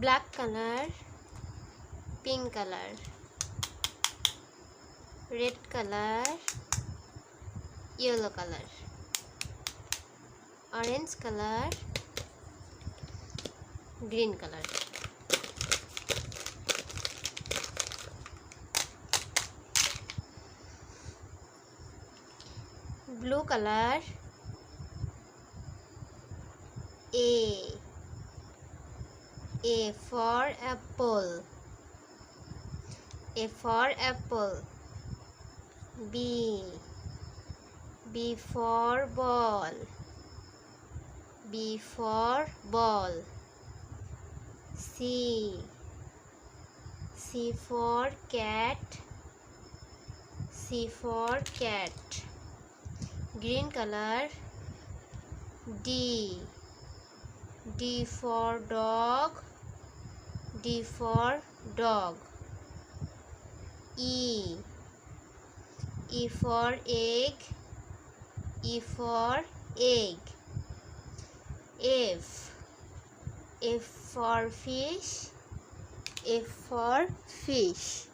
black color, pink color, red color, yellow color, orange color, green color. Blue color, A for apple, A for apple. B for ball, B for ball. C for cat, C for cat. Green color, D for dog, D for dog. E for egg, E for egg. F for fish, F for fish.